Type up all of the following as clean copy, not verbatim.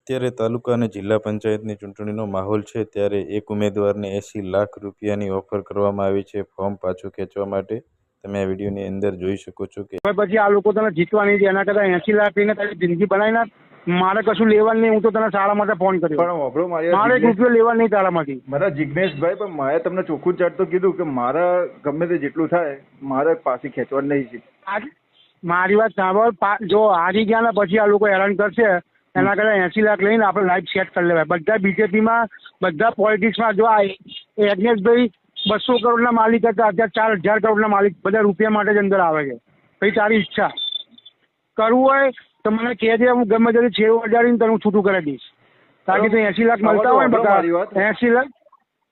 અત્યારે તાલુકા અને જિલ્લા પંચાયતની ચૂંટણીનો માહોલ છે ત્યારે એક ઉમેદવારને 80 લાખ રૂપિયાની ઓફર કરવામાં આવી છે ફોર્મ પાછું ખેંચવા માટે. તમે આ વિડીયોની અંદર જોઈ શકો છો કે પછી આ લોકો તને જીતવા નહીં દે, એના કરતાં 80 લાખ લઈને તારી જિંદગી બનાવી નાખ. મારે કશું લેવાનું નહીં, હું તો તને સારા માટે ફોન કર્યો. પણ વાપરો મારે 1 રૂપિયો લેવા નહીં તારામાંથી. મારા જિગ્નેશભાઈ, પણ મારે તમને ચોખ્ખું ચાટ તો કીધું કે મારા ગમે તે જેટલું થાય મારે પાછી ખેંચવાનું નહીં છે. મારી વાત સાંભળ, જો હારી ગયા ને પછી આ લોકો હેરાન કરશે, એના કરતાં 80 લાખ લઈને આપણે લાઈફ સેટ કરી લેવાય. બધા બીજેપીમાં, બધા પોલિટિક્સમાં જો આ યજ્ઞેશભાઈ 200 કરોડના માલિક હતા, અત્યારે 4000 કરોડના માલિક, બધા રૂપિયા માટે જ અંદર આવે છે. પછી તારી ઈચ્છા કરવું હોય તો મને કહેજે, હું ગમે ત્યારે છેવ અડાડીને તને હું છૂટું કરી દઈશ. બાકી તો 80 લાખ મળતા હોય ને બધા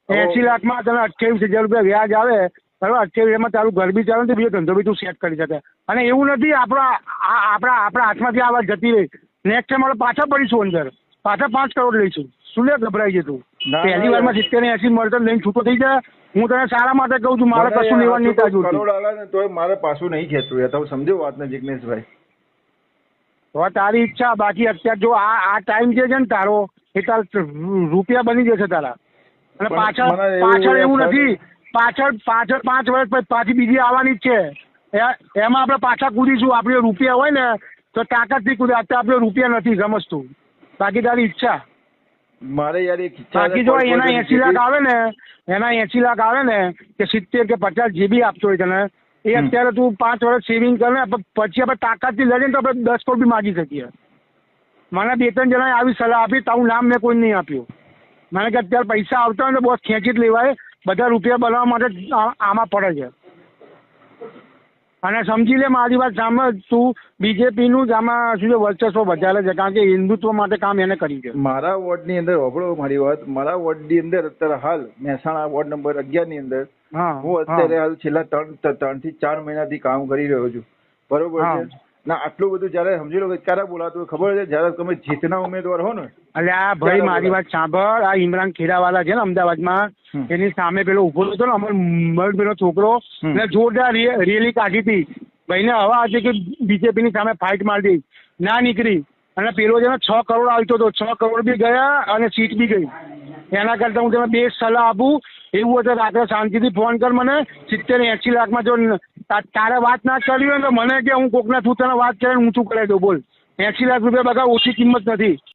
80 લાખમાં તને 28,000 રૂપિયા વ્યાજ આવે, બરાબર. 28,000માં તારું ઘર બી ચાલે તો બીજો ધંધો બી તું સેટ કરી શકે. અને એવું નથી આપણા હાથમાંથી આ વાત જતી રહી. નેક્સ્ટ ટાઈમ આપણે પાછા પડીશું અંદર, પાછા 5 કરોડ લઈશું. શું લે ગભરાઈ છે તું? પહેલી વારમાં 70-80 મળતો લઈને છૂટો થઈ જાય. હું તને સારા માટે કહું છું, મારે કશું લેવાનું નહીં તાજુ. કરોડ આવે ને તો મારે પાછું નહીં ખેંચવું. એ તમે સમજો વાત ને જિગ્નેશભાઈ? તો તારી ઈચ્છા. બાકી અત્યારે જો આ ટાઈમ જે છે ને તારો, એ તાર રૂપિયા બની જશે તારા. અને પાછળ એવું નથી, પાછળ 5 વર્ષ પછી પાછી બીજી આવવાની જ છે. એમાં આપણે પાછા કૂદીશું. આપણે રૂપિયા હોય ને તો તાકાતથી કૂદે. અત્યારે આપણે રૂપિયા નથી, સમજતું. બાકી તારી ઈચ્છા. મારે યાર એક ઈચ્છા. બાકી જો એના 80 લાખ આવે ને, એના 80 લાખ આવે ને કે 70 કે 50 જે બી આપતો હોય તને, એ અત્યારે તું 5 વર્ષ સેવિંગ કર ને, પછી આપણે તાકાતથી લડીએ તો આપણે 10 કરોડ બી માગી શકીએ. મને 2-3 જણાએ આવી સલાહ આપી, તારું નામ મેં કોઈ નહીં આપ્યું. મને કે અત્યારે પૈસા આવતા હોય ને બસ ખેંચી જ લેવાય. બધા રૂપિયા બનાવવા માટે આમાં પડે છે. અને સમજી લે મારી વાત સાંભળ, તું બીજેપીનું જ આમાં શું છે વર્ચસ્વ વધારે છે, કારણ કે હિન્દુત્વ માટે કામ એને કરી છે. મારા વોર્ડની અંદર વાપરો મારી વાત, મારા વોર્ડની અંદર અત્યારે હાલ મહેસાણા વોર્ડ નંબર 11 ની અંદર હું અત્યારે હાલ છેલ્લા 3 થી 4 મહિનાથી કામ કરી રહ્યો છું, બરોબર છે ના? આટલું બધું જયારે સમજી લો કે ક્યારે બોલાતું ખબર છે, જયારે તમે જીતના ઉમેદવાર હો ને. એટલે આ ભાઈ મારી વાત સાંભળ, આ ઇમરાન ખેડાવાલા છે ને અમદાવાદમાં, એની સામે પેલો ઉભો હતો ને અમર પેલો છોકરો, એટલે જોરદાર રેલી કાઢી હતી. ભાઈને હવા હતી કે બીજેપીની સામે ફાઇટ મારી, ના નીકળી. અને પેલો છે ને 6 કરોડ આવતો હતો, 6 કરોડ બી ગયા અને સીટ બી ગઈ. એના કરતા હું તને 2 સલાહ આપું, એવું હતું રાત્રે શાંતિથી ફોન કર મને. 70-80 લાખમાં જો તારે વાત ના કરી હોય ને તો મને કે હું કોકના થ્રુ તને વાત કરીને ઊંચું કરાવી દઉં. બોલ, 80 લાખ રૂપિયા બગા ઓછી કિંમત નથી.